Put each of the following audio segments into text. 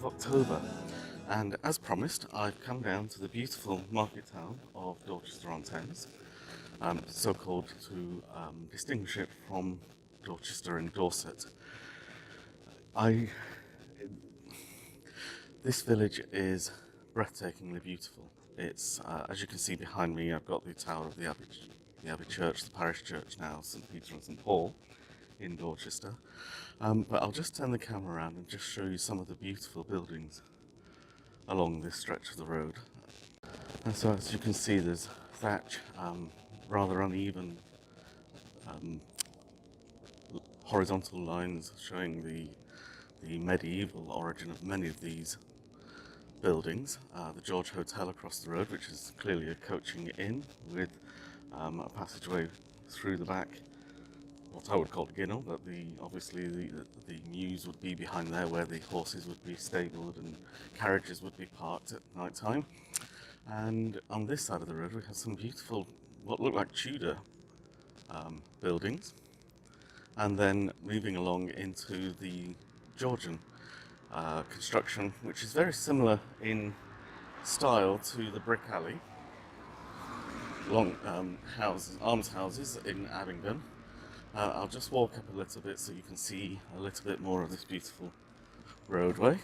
Vlogtober, and as promised, I've come down to the beautiful market town of Dorchester-on-Thames, so called to distinguish it from Dorchester in Dorset. This village is breathtakingly beautiful. It's, as you can see behind me, I've got the tower of the Abbey Church, the parish church now, St Peter and St Paul in Dorchester. But I'll just turn the camera around and just show you some of the beautiful buildings along this stretch of the road. And so as you can see, there's thatch, rather uneven horizontal lines showing the medieval origin of many of these buildings. The George Hotel across the road, which is clearly a coaching inn with a passageway through the back, what I would call Ginnel, but obviously the mews would be behind there where the horses would be stabled and carriages would be parked at night time. And on this side of the road we have some beautiful, what look like Tudor buildings, and then moving along into the Georgian construction, which is very similar in style to the brick alley, long almshouses in Abingdon. I'll just walk up a little bit so you can see a little bit more of this beautiful roadway.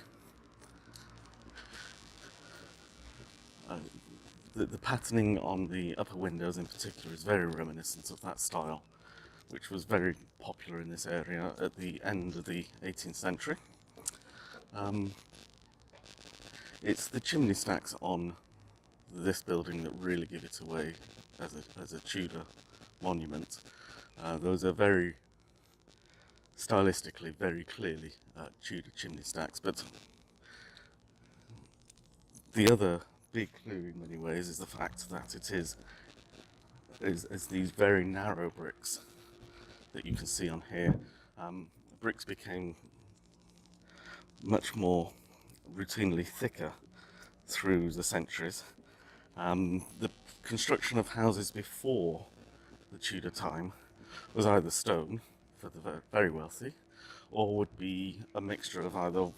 The patterning on the upper windows in particular is very reminiscent of that style, which was very popular in this area at the end of the 18th century. It's the chimney stacks on this building that really give it away as a Tudor monument. Those are very stylistically, very clearly Tudor chimney stacks, but the other big clue in many ways is the fact that it is these very narrow bricks that you can see on here. Bricks became much more routinely thicker through the centuries. The construction of houses before the Tudor time was either stone for the very wealthy, or would be a mixture of either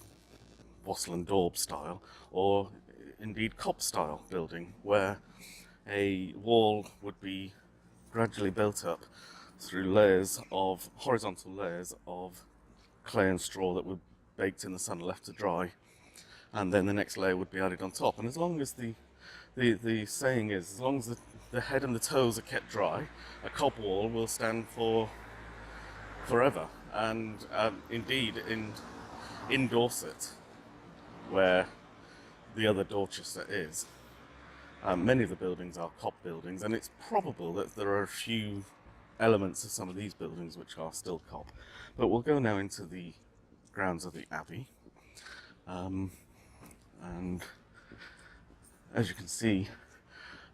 wattle and daub style or indeed cob style building, where a wall would be gradually built up through horizontal layers of clay and straw that were baked in the sun and left to dry, and then the next layer would be added on top. And as long as the saying is, as long as the head and the toes are kept dry, a cob wall will stand for forever. And indeed, in Dorset, where the other Dorchester is, many of the buildings are cob buildings, and it's probable that there are a few elements of some of these buildings which are still cob. But we'll go now into the grounds of the Abbey, and as you can see,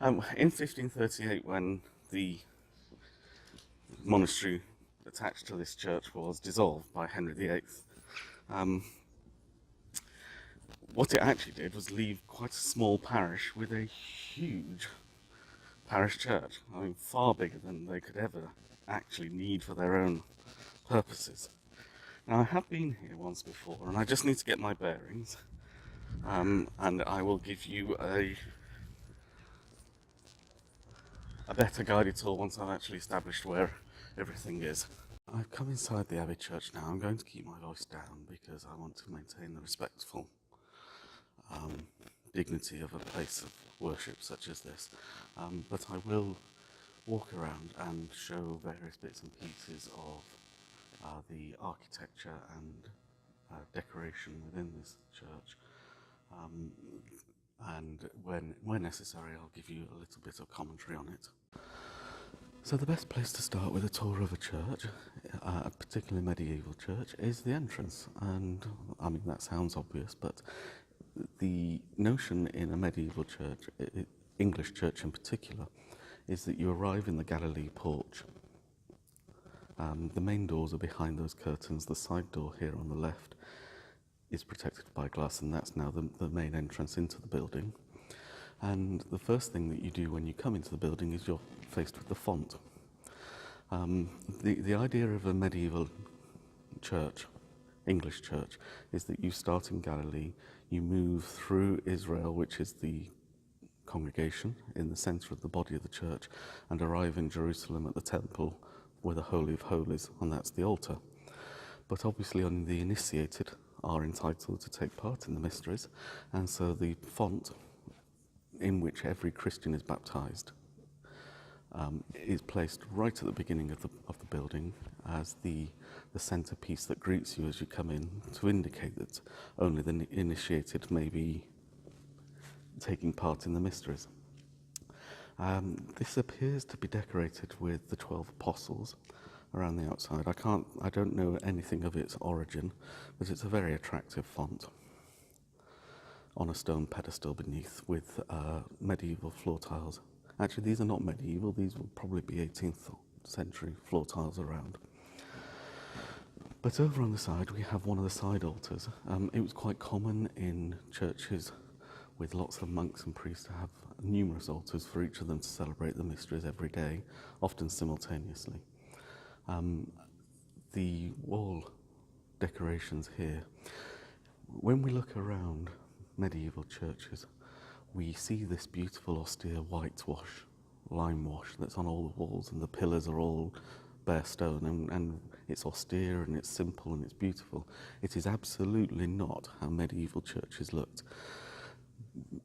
in 1538, when the monastery attached to this church was dissolved by Henry VIII, what it actually did was leave quite a small parish with a huge parish church. I mean, far bigger than they could ever actually need for their own purposes. Now, I have been here once before, and I just need to get my bearings, and I will give you a better guided tour once I've actually established where everything is. I've come inside the Abbey Church now. I'm going to keep my voice down because I want to maintain the respectful dignity of a place of worship such as this. But I will walk around and show various bits and pieces of the architecture and decoration within this church. And when necessary, I'll give you a little bit of commentary on it. So the best place to start with a tour of a church, a particularly medieval church, is the entrance. And I mean, that sounds obvious, but the notion in a medieval church, English church in particular, is that you arrive in the Galilee porch. The main doors are behind those curtains. The side door here on the left is protected by glass, and that's now the main entrance into the building. And the first thing that you do when you come into the building is you're faced with the font. The idea of a medieval church English church, is that you start in Galilee, you move through Israel, which is the congregation in the centre of the body of the church, and arrive in Jerusalem at the temple where the Holy of Holies, and that's the altar. But obviously only the initiated are entitled to take part in the mysteries, and so the font in which every Christian is baptized is placed right at the beginning of the building as the centerpiece that greets you as you come in, to indicate that only the initiated may be taking part in the mysteries. This appears to be decorated with the 12 apostles around the outside. I don't know anything of its origin, but it's a very attractive font on a stone pedestal beneath with medieval floor tiles. Actually, these are not medieval, these will probably be 18th century floor tiles around. But over on the side, we have one of the side altars. It was quite common in churches with lots of monks and priests to have numerous altars for each of them to celebrate the mysteries every day, often simultaneously. The wall decorations here, when we look around medieval churches, we see this beautiful austere whitewash, lime wash that's on all the walls, and the pillars are all bare stone, and it's austere and it's simple and it's beautiful. It is absolutely not how medieval churches looked.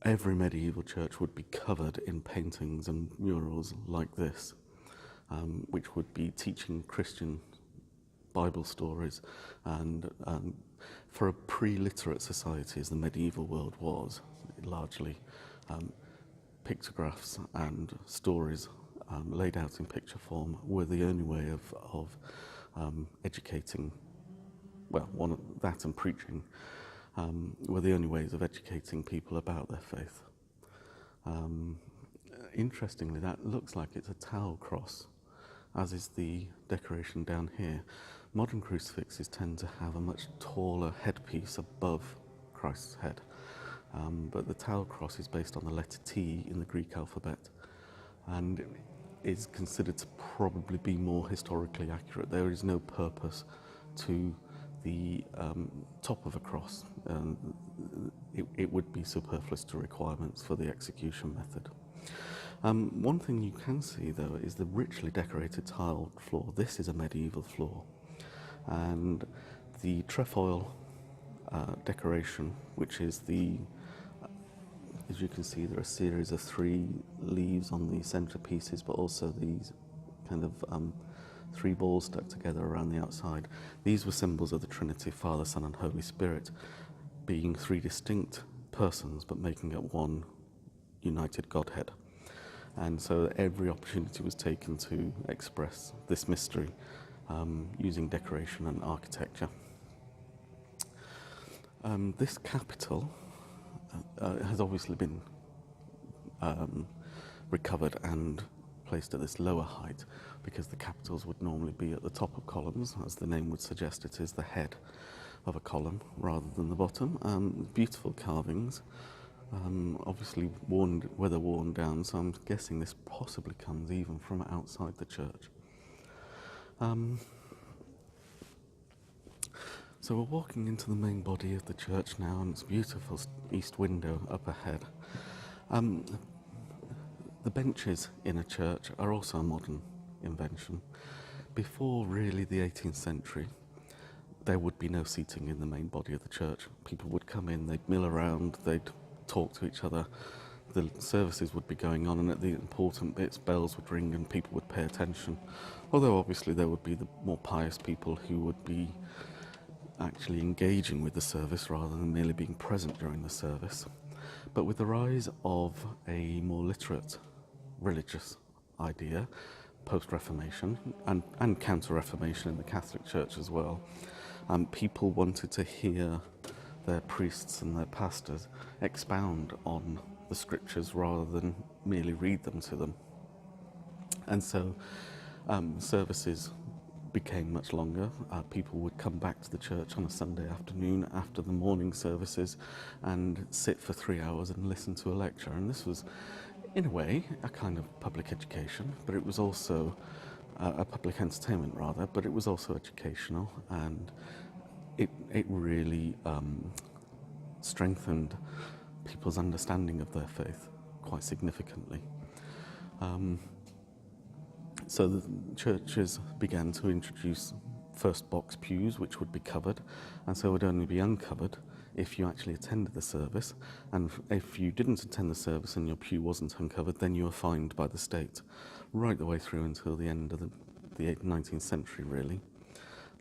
Every medieval church would be covered in paintings and murals like this, which would be teaching Christian Bible stories, and for a pre-literate society, as the medieval world was, largely pictographs and stories laid out in picture form were the only way of educating, well, that and preaching were the only ways of educating people about their faith. Interestingly, that looks like it's a towel cross, as is the decoration down here. Modern crucifixes tend to have a much taller headpiece above Christ's head, but the towel cross is based on the letter T in the Greek alphabet, and is considered to probably be more historically accurate. There is no purpose to the top of a cross. It would be superfluous to requirements for the execution method. One thing you can see, though, is the richly decorated tiled floor. This is a medieval floor, and the trefoil decoration, which is as you can see, there are a series of 3 leaves on the centerpieces, but also these kind of 3 balls stuck together around the outside. These were symbols of the Trinity, Father, Son, and Holy Spirit, being 3 distinct persons, but making up one united Godhead. And so every opportunity was taken to express this mystery using decoration and architecture. This capital has obviously been recovered and placed at this lower height, because the capitals would normally be at the top of columns. As the name would suggest, it is the head of a column rather than the bottom. Beautiful carvings, obviously weather worn down, so I'm guessing this possibly comes even from outside the church. So we're walking into the main body of the church now, and it's a beautiful east window up ahead. The benches in a church are also a modern invention. Before really the 18th century, there would be no seating in the main body of the church. People would come in, they'd mill around, they'd talk to each other, the services would be going on, and at the important bits, bells would ring and people would pay attention. Although obviously there would be the more pious people who would be actually engaging with the service rather than merely being present during the service. But with the rise of a more literate religious idea, post-Reformation and counter-Reformation in the Catholic Church as well, people wanted to hear their priests and their pastors expound on the scriptures rather than merely read them to them. And so services became much longer. People would come back to the church on a Sunday afternoon after the morning services and sit for 3 hours and listen to a lecture. And this was, in a way, a kind of public education, but it was also a public entertainment rather, but it was also educational, and it really strengthened people's understanding of their faith quite significantly. So the churches began to introduce first box pews, which would be covered, and so would only be uncovered if you actually attended the service. And if you didn't attend the service and your pew wasn't uncovered, then you were fined by the state, right the way through until the end of the 19th century, really.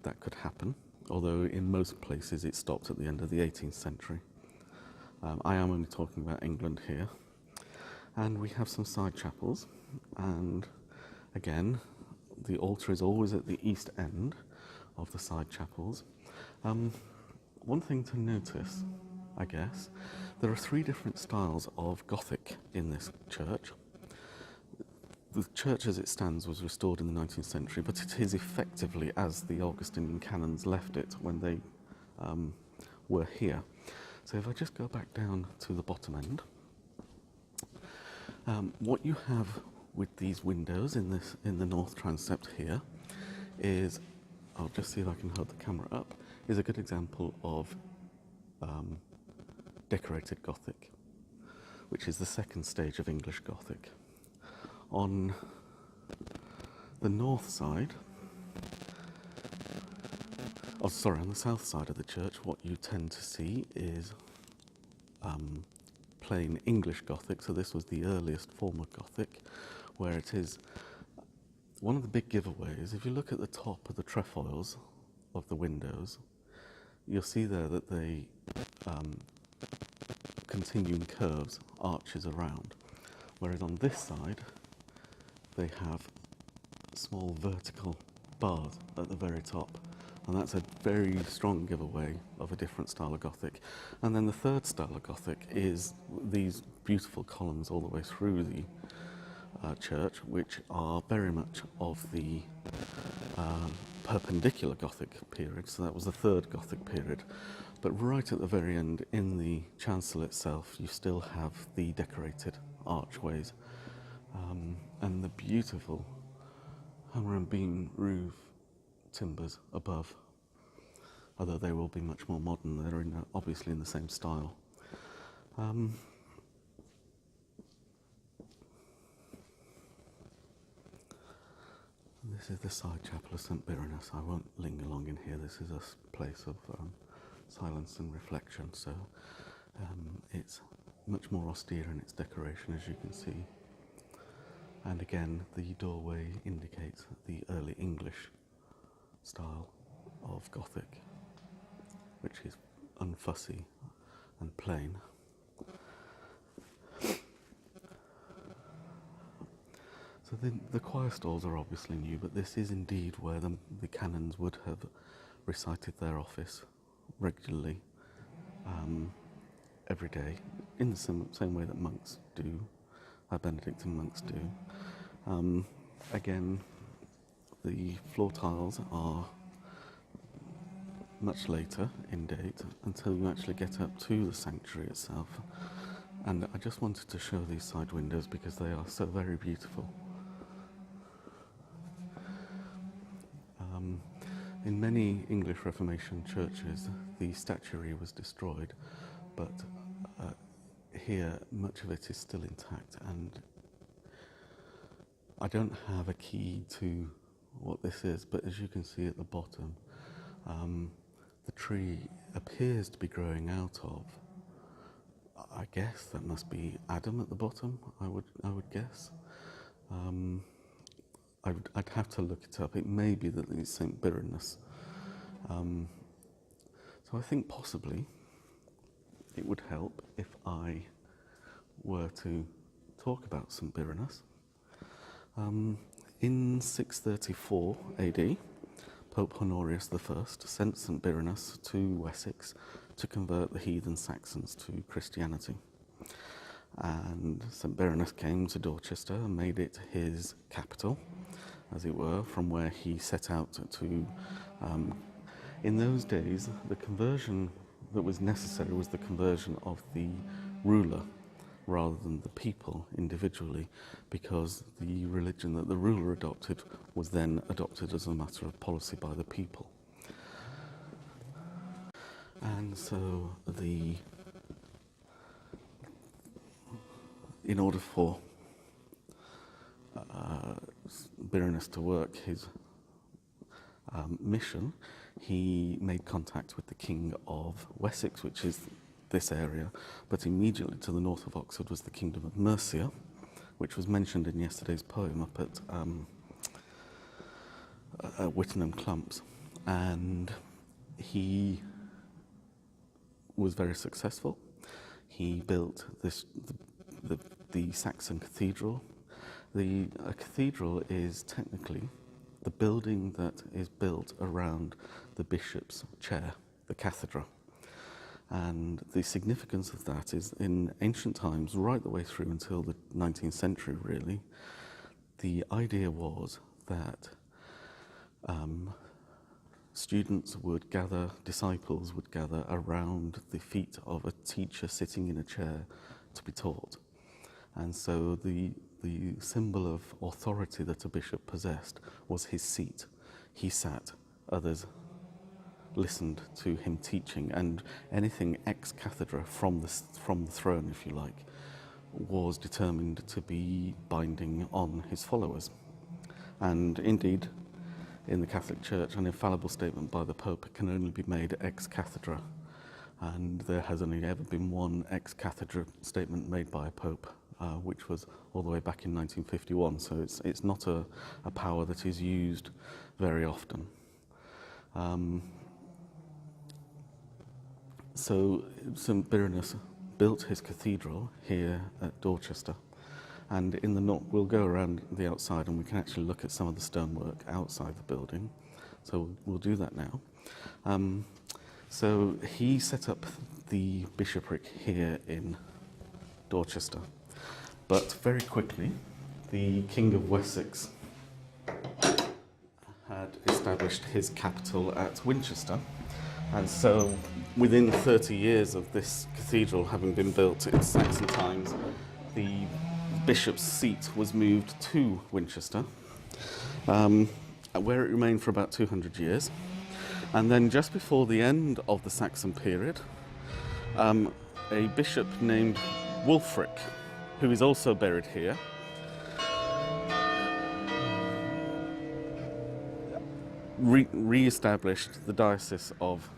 That could happen, although in most places it stopped at the end of the 18th century. I am only talking about England here. And we have some side chapels, and again, the altar is always at the east end of the side chapels. One thing to notice, I guess, there are 3 different styles of Gothic in this church. The church as it stands was restored in the 19th century, but it is effectively as the Augustinian canons left it when they were here. So if I just go back down to the bottom end, what you have with these windows in the north transept here is, I'll just see if I can hold the camera up, is a good example of decorated Gothic, which is the second stage of English Gothic. On the north side, on the south side of the church, what you tend to see is plain English Gothic. So this was the earliest form of Gothic, where it is one of the big giveaways. If you look at the top of the trefoils of the windows, you'll see there that they continue in curves, arches around, whereas on this side they have small vertical bars at the very top, and that's a very strong giveaway of a different style of Gothic. And then the third style of Gothic is these beautiful columns all the way through the church, which are very much of the perpendicular Gothic period, so that was the third Gothic period. But right at the very end, in the chancel itself, you still have the decorated archways and the beautiful hammer and beam roof timbers above, although they will be much more modern. They're obviously in the same style. This is the side chapel of St. Birinus. I won't linger long in here. This is a place of silence and reflection, so it's much more austere in its decoration, as you can see. And again, the doorway indicates the early English style of Gothic, which is unfussy and plain. So the choir stalls are obviously new, but this is indeed where the canons would have recited their office regularly, every day, in the same way that monks do, Benedictine monks do. Again, the floor tiles are much later in date, until you actually get up to the sanctuary itself. And I just wanted to show these side windows because they are so very beautiful. In many English Reformation churches, the statuary was destroyed, but here much of it is still intact, and I don't have a key to what this is, but as you can see at the bottom, the tree appears to be growing out of, I guess that must be Adam at the bottom, I would guess. I'd have to look it up. It may be that it's St. Birinus. So I think possibly it would help if I were to talk about St. Birinus. In 634 AD, Pope Honorius I sent St. Birinus to Wessex to convert the heathen Saxons to Christianity. And St. Birinus came to Dorchester and made it his capital, as it were, from where he set out to... in those days, the conversion that was necessary was the conversion of the ruler rather than the people individually, because the religion that the ruler adopted was then adopted as a matter of policy by the people. And so in order for Birinus to work his mission, he made contact with the King of Wessex, which is this area, but immediately to the north of Oxford was the Kingdom of Mercia, which was mentioned in yesterday's poem up at Wittenham Clumps, and he was very successful. He built the Saxon Cathedral. A cathedral is technically the building that is built around the bishop's chair, the cathedra. And the significance of that is, in ancient times, right the way through until the 19th century really, the idea was that students would gather, disciples would gather around the feet of a teacher sitting in a chair to be taught. And so the symbol of authority that a bishop possessed was his seat. He sat, others listened to him teaching, and anything ex cathedra from the throne, if you like, was determined to be binding on his followers. And indeed, in the Catholic Church, an infallible statement by the Pope can only be made ex cathedra, and there has only ever been one ex cathedra statement made by a Pope, which was all the way back in 1951, so it's not a power that is used very often. So St. Birinus built his cathedral here at Dorchester, and in the north, we'll go around the outside and we can actually look at some of the stonework outside the building, so we'll do that now. So he set up the bishopric here in Dorchester, but very quickly the King of Wessex had established his capital at Winchester, and so within 30 years of this cathedral having been built in Saxon times, the bishop's seat was moved to Winchester, where it remained for about 200 years. And then just before the end of the Saxon period, a bishop named Wulfric, who is also buried here, re-established the Diocese of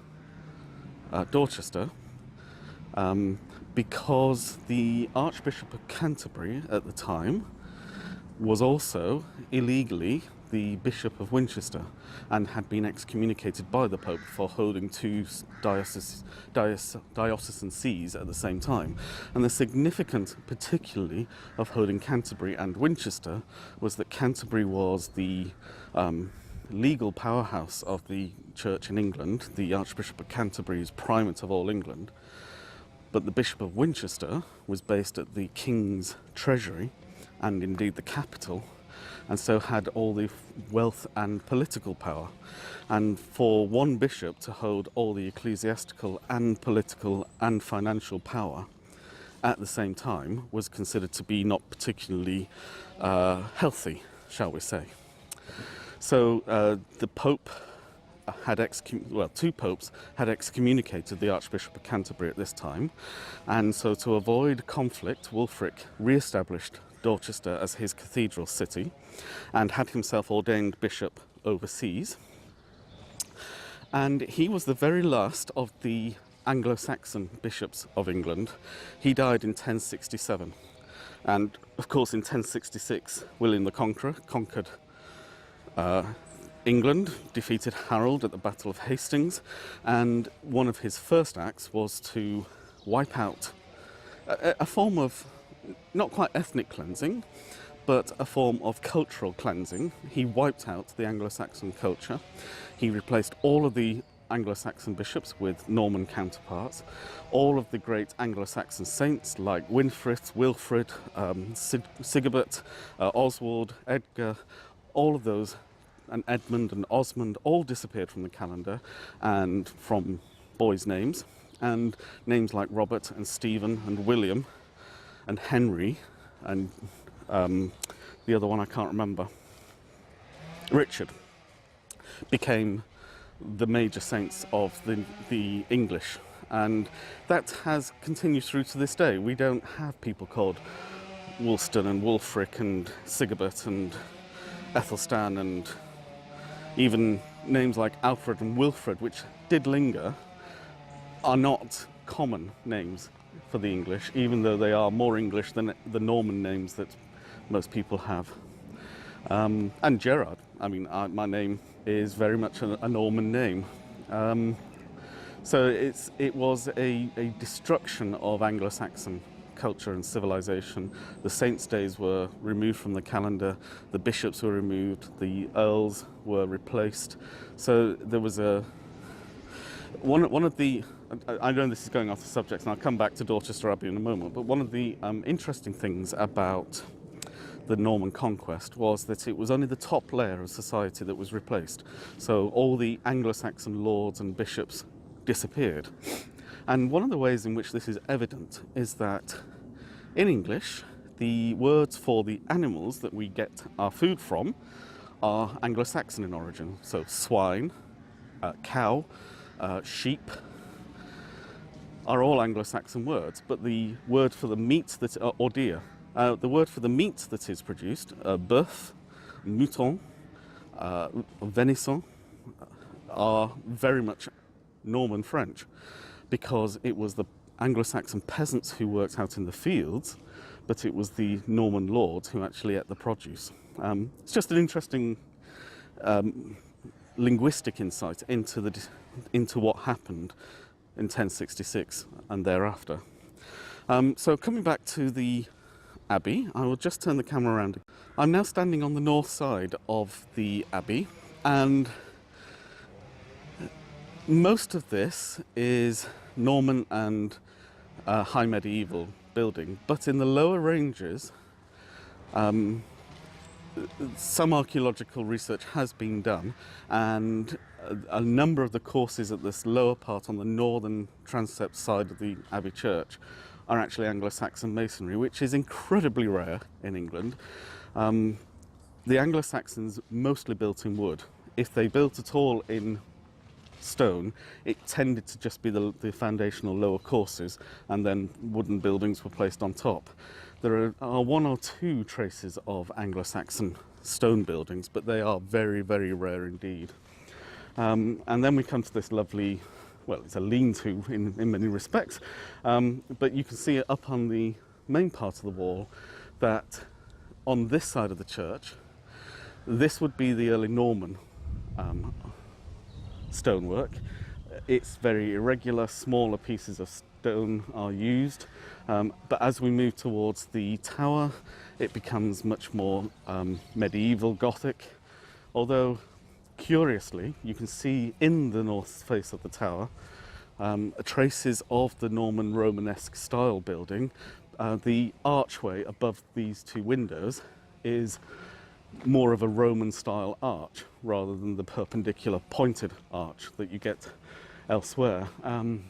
Dorchester, because the Archbishop of Canterbury at the time was also illegally the Bishop of Winchester and had been excommunicated by the Pope for holding two diocesan sees at the same time. And the significance, particularly, of holding Canterbury and Winchester was that Canterbury was the legal powerhouse of the Church in England. The Archbishop of Canterbury is primate of all England, but the Bishop of Winchester was based at the King's Treasury and indeed the capital, and so had all the wealth and political power. And for one bishop to hold all the ecclesiastical and political and financial power at the same time was considered to be not particularly healthy, shall we say. So the Pope two popes had excommunicated the Archbishop of Canterbury at this time, and so to avoid conflict, Wulfric re-established Dorchester as his cathedral city and had himself ordained bishop overseas. And he was the very last of the Anglo-Saxon bishops of England. He died in 1067, and of course in 1066 William the Conqueror conquered England, defeated Harold at the Battle of Hastings, and one of his first acts was to wipe out a form of, not quite ethnic cleansing, but a form of cultural cleansing. He wiped out the Anglo-Saxon culture. He replaced all of the Anglo-Saxon bishops with Norman counterparts. All of the great Anglo-Saxon saints like Winfrid, Wilfrid, Sigebert, Oswald, Edgar, all of those, and Edmund and Osmond, all disappeared from the calendar and from boys' names, and names like Robert and Stephen and William and Henry and the other one I can't remember, Richard, became the major saints of the English, and that has continued through to this day. We don't have people called Wulstan and Wulfric and Sigebert and Ethelstan, and even names like Alfred and Wilfred, which did linger, are not common names for the English, even though they are more English than the Norman names that most people have. And Gerard, I mean, my name is very much a Norman name. So it was a destruction of Anglo-Saxon culture and civilization. The saints' days were removed from the calendar, the bishops were removed, the earls were replaced. So there was one of the, I know this is going off the subject, and I'll come back to Dorchester Abbey in a moment, but one of the interesting things about the Norman conquest was that it was only the top layer of society that was replaced. So all the Anglo-Saxon lords and bishops disappeared. And one of the ways in which this is evident is that in English, the words for the animals that we get our food from are Anglo-Saxon in origin. So swine, cow, sheep are all Anglo-Saxon words, but the word for the meat or deer, the word for the meat that is produced, bœuf, mouton, venison, are very much Norman French, because it was the Anglo-Saxon peasants who worked out in the fields, but it was the Norman lords who actually ate the produce. It's just an interesting linguistic insight into what happened in 1066 and thereafter. So coming back to the Abbey, I will just turn the camera around. I'm now standing on the north side of the Abbey, and most of this is Norman and high medieval building, but in the lower ranges some archaeological research has been done, and a number of the courses at this lower part on the northern transept side of the Abbey Church are actually Anglo-Saxon masonry, which is incredibly rare in England. The Anglo-Saxons mostly built in wood. If they built at all in stone, it tended to just be the foundational lower courses, and then wooden buildings were placed on top. There are one or two traces of Anglo-Saxon stone buildings, but they are very, very rare indeed. And then we come to this lovely, well, it's a lean-to in many respects, but you can see it up on the main part of the wall that on this side of the church, this would be the early Norman stonework. It's very irregular, smaller pieces of stone are used, but as we move towards the tower, it becomes much more medieval Gothic, although curiously you can see in the north face of the tower traces of the Norman Romanesque style building. The archway above these two windows is more of a Roman style arch rather than the perpendicular pointed arch that you get elsewhere. And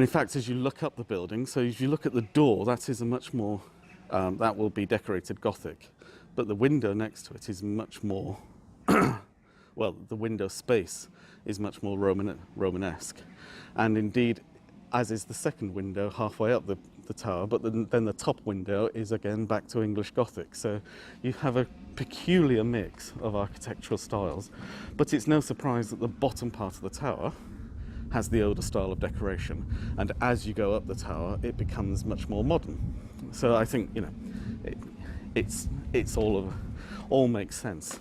in fact, as you look up the building, so if you look at the door, that is a much more, that will be decorated Gothic, but the window next to it is much more, well, the window space is much more Romanesque. And indeed, as is the second window halfway up the tower, but then the top window is again back to English Gothic. So you have a peculiar mix of architectural styles, but it's no surprise that the bottom part of the tower has the older style of decoration, and as you go up the tower it becomes much more modern. So I think, you know, it's all makes sense.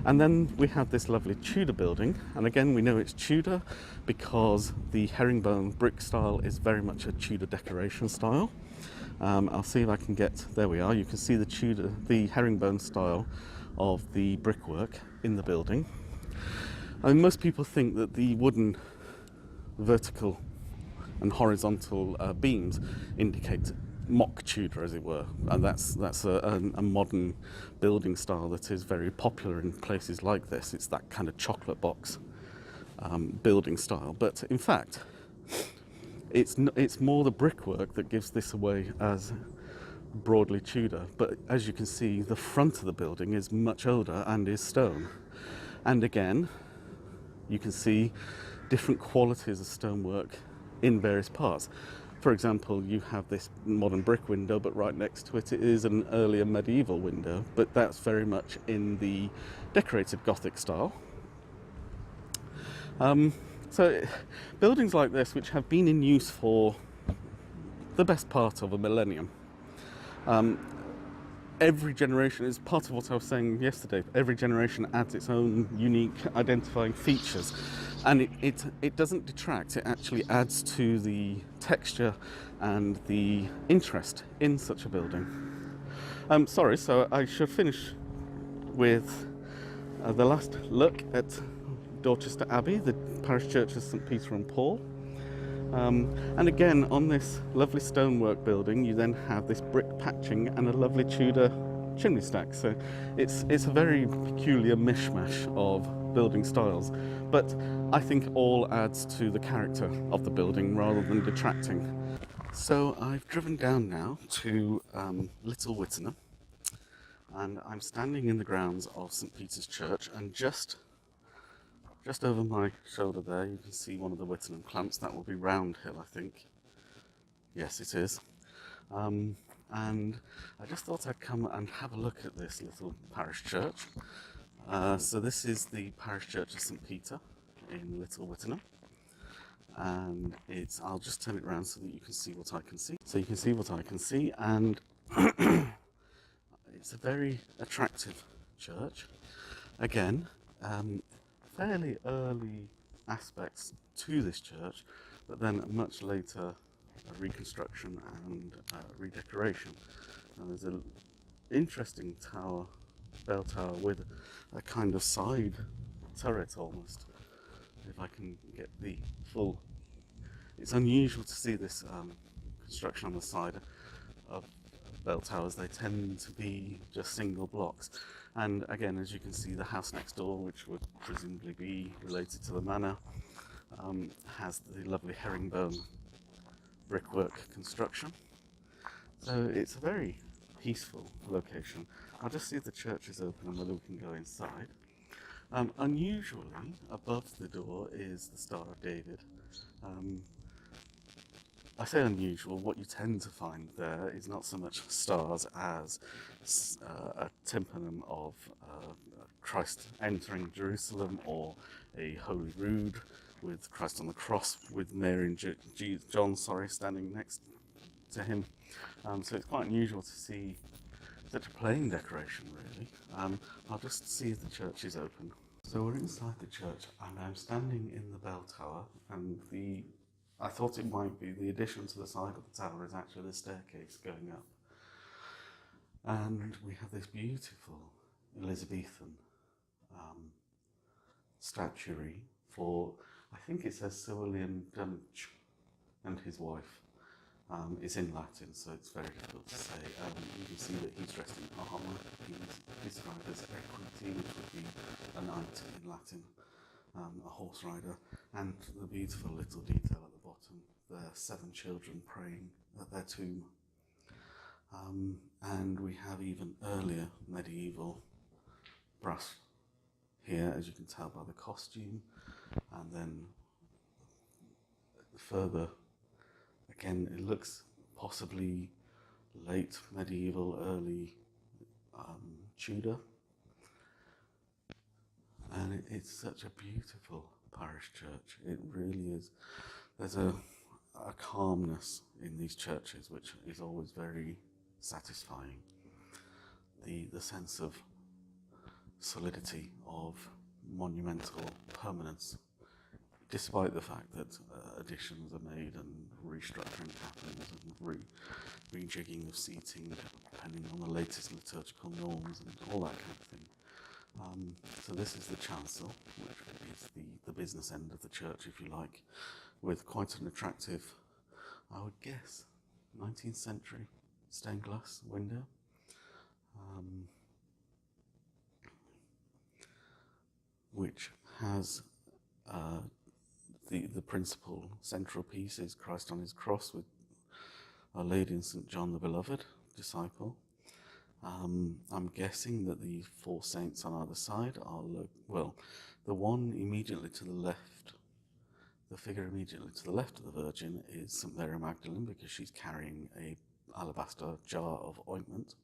And then we have this lovely Tudor building, and again we know it's Tudor because the herringbone brick style is very much a Tudor decoration style. I'll see if I can get, there we are, you can see the herringbone style of the brickwork in the building. I mean, most people think that the wooden vertical and horizontal beams indicate mock Tudor, as it were, and that's a modern building style that is very popular in places like this. It's that kind of chocolate box building style, but in fact it's more the brickwork that gives this away as broadly Tudor. But as you can see, the front of the building is much older and is stone. And again, you can see different qualities of stonework in various parts. For example, you have this modern brick window, but right next to it is an earlier medieval window, but that's very much in the decorated Gothic style. So buildings like this, which have been in use for the best part of a millennium, every generation is part of what I was saying yesterday. Every generation adds its own unique identifying features, and it doesn't detract. It actually adds to the texture and the interest in such a building. Sorry, so I should finish with the last look at Dorchester Abbey, the parish church of St Peter and Paul. And again, on this lovely stonework building, you then have this brick patching and a lovely Tudor chimney stack. So it's a very peculiar mishmash of building styles, but I think all adds to the character of the building rather than detracting. So I've driven down now to Little Wittenham, and I'm standing in the grounds of St Peter's Church, and just over my shoulder there, you can see one of the Wittenham clamps. That will be Round Hill, I think. Yes, it is. And I just thought I'd come and have a look at this little parish church. So this is the parish church of St Peter in Little Wittenham. And I'll just turn it around so that you can see what I can see. So you can see what I can see, and it's a very attractive church. Again, fairly early aspects to this church, but then much later reconstruction and redecoration. And there's an interesting tower, bell tower, with a kind of side turret almost. If I can get the full... It's unusual to see this construction on the side of bell towers. They tend to be just single blocks. And again, as you can see, the house next door, which would presumably be related to the manor, has the lovely herringbone brickwork construction. So it's a very peaceful location. I'll just see if the church is open and whether we can go inside. Unusually, above the door is the Star of David. I say unusual, what you tend to find there is not so much stars as a tympanum of Christ entering Jerusalem, or a Holy Rood with Christ on the cross with Mary and John standing next to him. So it's quite unusual to see such a plain decoration, really. I'll just see if the church is open. So we're inside the church, and I'm standing in the bell tower, and I thought it might be the addition to the side of the tower is actually the staircase going up. And we have this beautiful Elizabethan statuary for, I think it says Sir William Dunch and his wife. It's in Latin, so it's very difficult to say. You can see that he's dressed in armour. He's described as equity, which would be a knight in Latin, a horse rider, and the beautiful little detail at the bottom, the 7 children praying at their tomb. And we have even earlier medieval brass here, as you can tell by the costume, and then further, again, it looks possibly late medieval, early Tudor, and it's such a beautiful parish church. It really is. There's a calmness in these churches which is always very satisfying. The sense of solidity, of monumental permanence, despite the fact that additions are made and restructuring happens and rejigging of seating depending on the latest liturgical norms and all that kind of thing. So this is the chancel, which is the business end of the church, if you like, with quite an attractive, I would guess, 19th century stained glass window. Which has the principal central piece is Christ on his cross with Our Lady and St John the Beloved, disciple. I'm guessing that the four saints on either side are, well, the one immediately to the left, the figure immediately to the left of the Virgin is St. Mary Magdalene, because she's carrying a alabaster jar of ointment.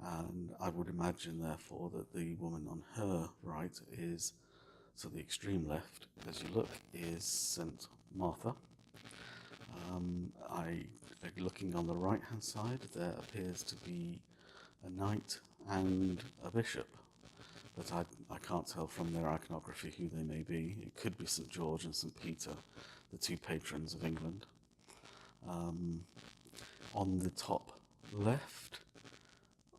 And I would imagine, therefore, that the woman on her right is, so the extreme left, as you look, is St. Martha. Looking on the right-hand side, there appears to be a knight and a bishop, but I can't tell from their iconography who they may be. It could be St. George and St. Peter, the two patrons of England. On the top left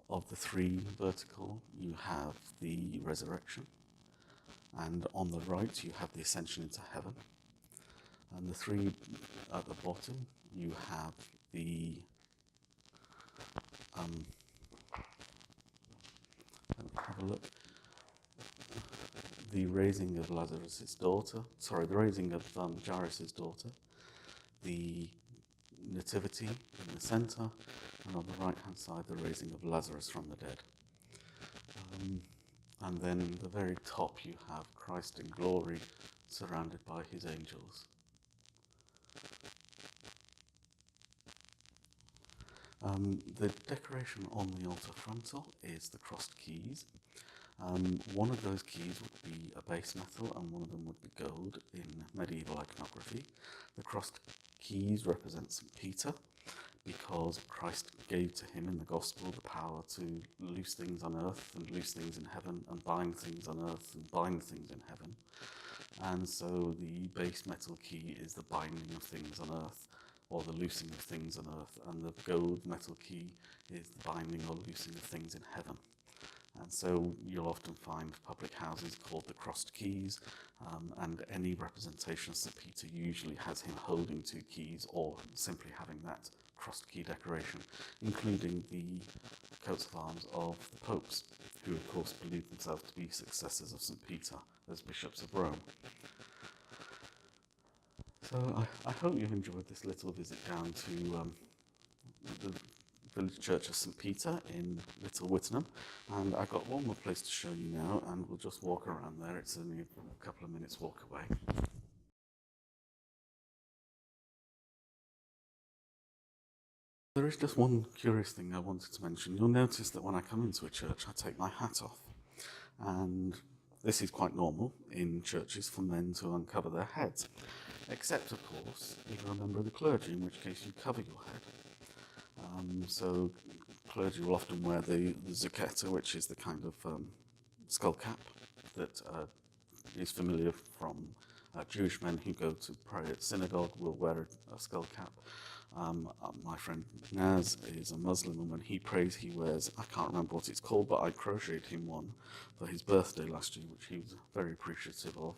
of the three vertical, you have the resurrection, and on the right you have the ascension into heaven. And the three at the bottom, you have the have a look. The raising of Lazarus's daughter, the raising of Jairus' daughter, the nativity in the centre, and on the right hand side the raising of Lazarus from the dead. And then at the very top you have Christ in glory, surrounded by his angels. The decoration on the altar frontal is the crossed keys. One of those keys would be a base metal and one of them would be gold in medieval iconography. The crossed keys represent St. Peter, because Christ gave to him in the gospel the power to loose things on earth and loose things in heaven, and bind things on earth and bind things in heaven. And so the base metal key is the binding of things on earth, or the loosing of things on earth, and the gold metal key is the binding or loosing of things in heaven. And so you'll often find public houses called the crossed keys, and any representation of St. Peter usually has him holding two keys or simply having that crossed key decoration, including the coats of arms of the popes, who of course believed themselves to be successors of St. Peter as bishops of Rome. So I hope you've enjoyed this little visit down to the village church of St. Peter in Little Wittenham, and I've got one more place to show you now, and we'll just walk around there. It's only a couple of minutes walk away. There is just one curious thing I wanted to mention. You'll notice that when I come into a church I take my hat off, and this is quite normal in churches for men to uncover their heads, except of course if you're a member of the clergy, in which case you cover your head. So clergy will often wear the zucchetto, which is the kind of skull cap that is familiar from Jewish men who go to pray at synagogue will wear a skull cap. My friend Naz is a Muslim, and when he prays he wears, I can't remember what it's called, but I crocheted him one for his birthday last year, which he was very appreciative of,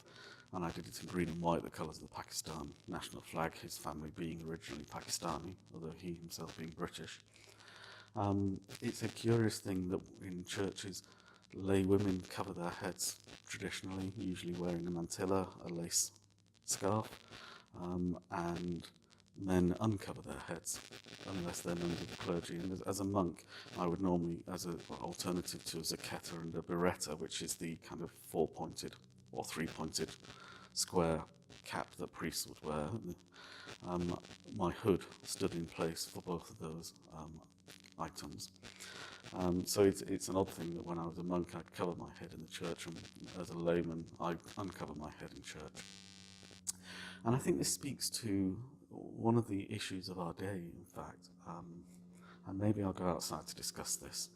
and I did it in green and white, the colours of the Pakistan national flag, his family being originally Pakistani, although he himself being British. It's a curious thing that in churches lay women cover their heads traditionally, usually wearing a mantilla, a lace scarf, and men uncover their heads unless they're members of the clergy. And as a monk, I would normally, as an alternative to a zucchetto and a beretta, which is the kind of four-pointed or three-pointed square cap that priests would wear, my hood stood in place for both of those items. So it's an odd thing that when I was a monk I'd cover my head in the church, and as a layman I uncover my head in church. And I think this speaks to one of the issues of our day, in fact, and maybe I'll go outside to discuss this,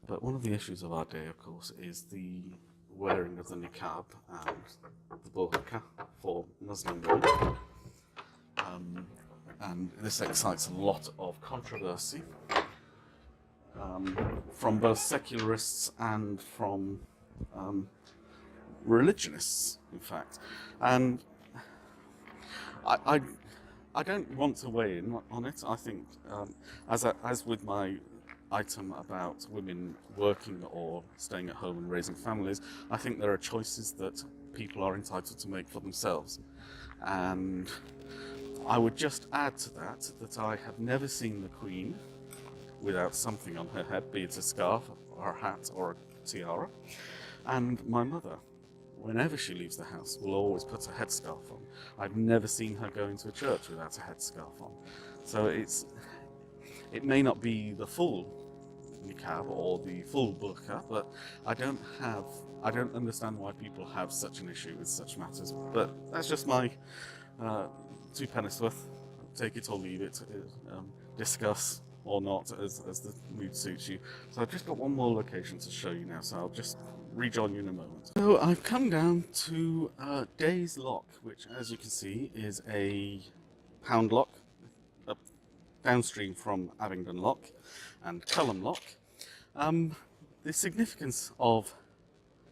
but one of the issues of our day, of course, is the wearing of the niqab and the burqa for Muslim women. And this excites a lot of controversy from both secularists and from religionists, in fact. And I don't want to weigh in on it. I think, as with my item about women working or staying at home and raising families, I think there are choices that people are entitled to make for themselves. And I would just add to that I have never seen the Queen without something on her head, be it a scarf or a hat or a tiara. And my mother, whenever she leaves the house, will always put a headscarf on. I've never seen her go into a church without a headscarf on. So it may not be the full niqab or the full burqa, but I don't understand why people have such an issue with such matters. But that's just my two pennies worth. Take it or leave it. Discuss or not as the mood suits you. So I've just got one more location to show you now, so I'll just rejoin you in a moment. So I've come down to Days Lock, which, as you can see, is a pound lock up downstream from Abingdon Lock and Cullum Lock. The significance of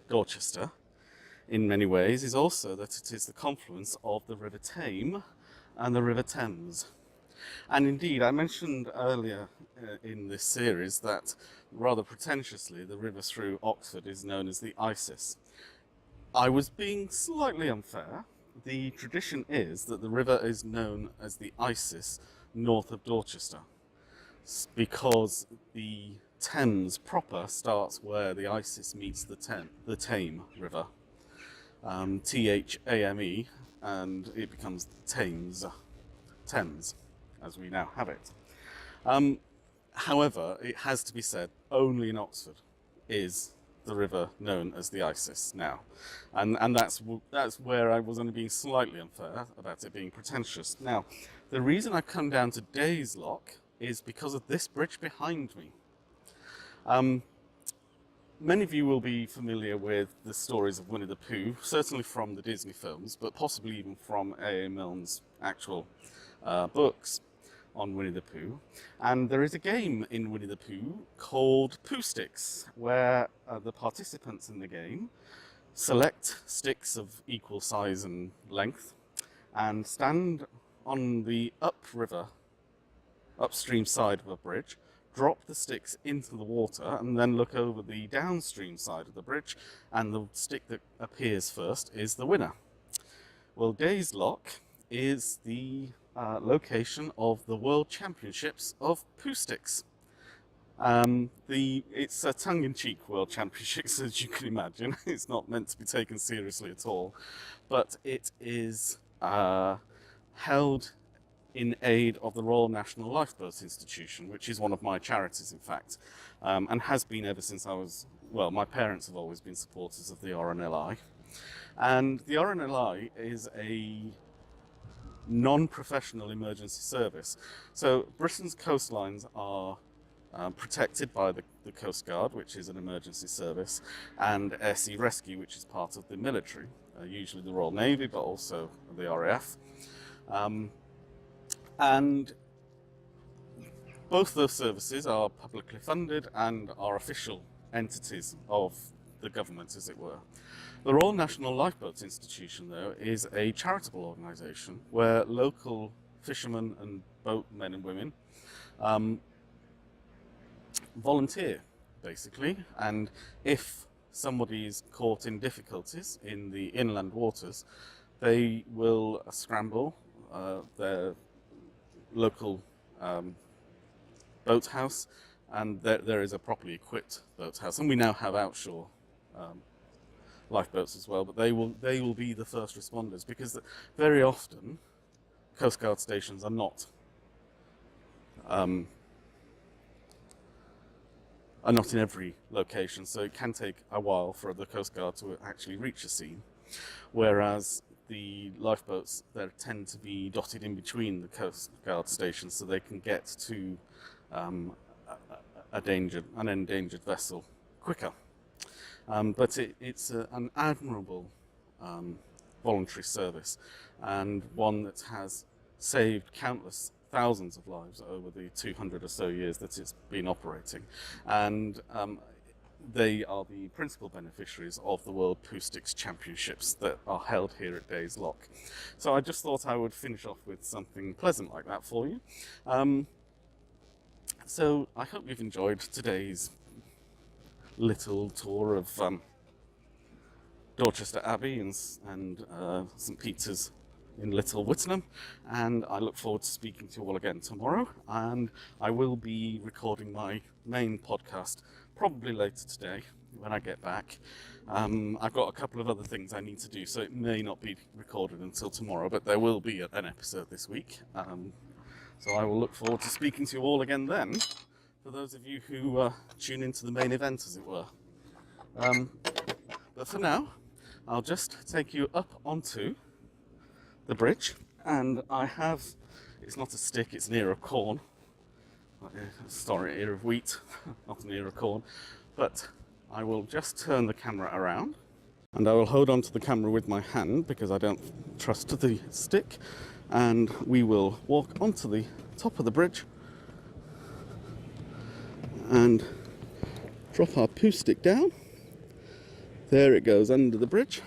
Dorchester in many ways is also that it is the confluence of the River Tame and the River Thames. And indeed, I mentioned earlier in this series that, rather pretentiously, the river through Oxford is known as the Isis. I was being slightly unfair. The tradition is that the river is known as the Isis north of Dorchester, because the Thames proper starts where the Isis meets the Tame River, Thame, and it becomes Thames, as we now have it. However, it has to be said, only in Oxford is the river known as the Isis now, and that's where I was only being slightly unfair about it being pretentious. Now, the reason I've come down to Days Lock is because of this bridge behind me. Many of you will be familiar with the stories of Winnie the Pooh, certainly from the Disney films, but possibly even from A.A. Milne's actual books on Winnie the Pooh. And there is a game in Winnie the Pooh called Pooh Sticks, where the participants in the game select sticks of equal size and length and stand on the upstream side of a bridge, drop the sticks into the water, and then look over the downstream side of the bridge, and the stick that appears first is the winner. Well, Days Lock is the location of the World Championships of Pooh Sticks. It's a tongue-in-cheek World Championships, as you can imagine. It's not meant to be taken seriously at all, but it is held in aid of the Royal National Lifeboat Institution, which is one of my charities, in fact, and has been ever since my parents have always been supporters of the RNLI. And the RNLI is a non-professional emergency service. So Britain's coastlines are protected by the Coast Guard, which is an emergency service, and Air Sea Rescue, which is part of the military, usually the Royal Navy, but also the RAF. And both those services are publicly funded and are official entities of the government, as it were. The Royal National Lifeboat Institution, though, is a charitable organisation where local fishermen and boatmen and women volunteer, basically, and if somebody is caught in difficulties in the inland waters, they will scramble their local boathouse, and there is a properly equipped boathouse, and we now have outshore lifeboats as well, but they will be the first responders, because very often Coast Guard stations are not in every location, so it can take a while for the Coast Guard to actually reach a scene, whereas the lifeboats there tend to be dotted in between the Coast Guard stations, so they can get to an endangered vessel quicker. But it's an admirable voluntary service, and one that has saved countless thousands of lives over the 200 or so years that it's been operating. And they are the principal beneficiaries of the World Pooh Sticks Championships that are held here at Days Lock. So I just thought I would finish off with something pleasant like that for you. So I hope you've enjoyed today's little tour of Dorchester Abbey and St. Peter's in Little Whittenham, and I look forward to speaking to you all again tomorrow. And I will be recording my main podcast probably later today when I get back. I've got a couple of other things I need to do, so it may not be recorded until tomorrow, but there will be an episode this week. So I will look forward to speaking to you all again then, for those of you who tune into the main event, as it were. But for now, I'll just take you up onto the bridge, and I have, it's not a stick, it's an ear of corn. Sorry, ear of wheat, not an ear of corn. But I will just turn the camera around, and I will hold on to the camera with my hand because I don't trust the stick, and we will walk onto the top of the bridge and drop our poo stick down. There it goes under the bridge.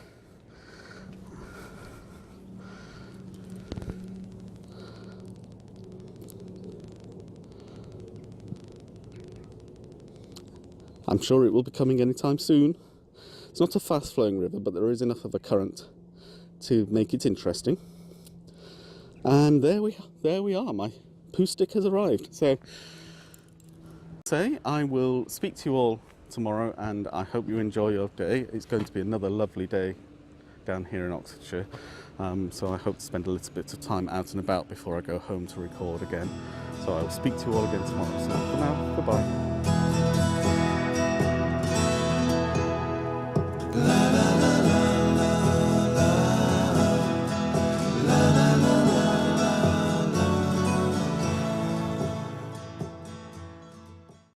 I'm sure it will be coming anytime soon. It's not a fast flowing river, but there is enough of a current to make it interesting. And there we are, my poo stick has arrived. So I will speak to you all tomorrow, and I hope you enjoy your day. It's going to be another lovely day down here in Oxfordshire, so I hope to spend a little bit of time out and about before I go home to record again. So I will speak to you all again tomorrow. So for now, goodbye.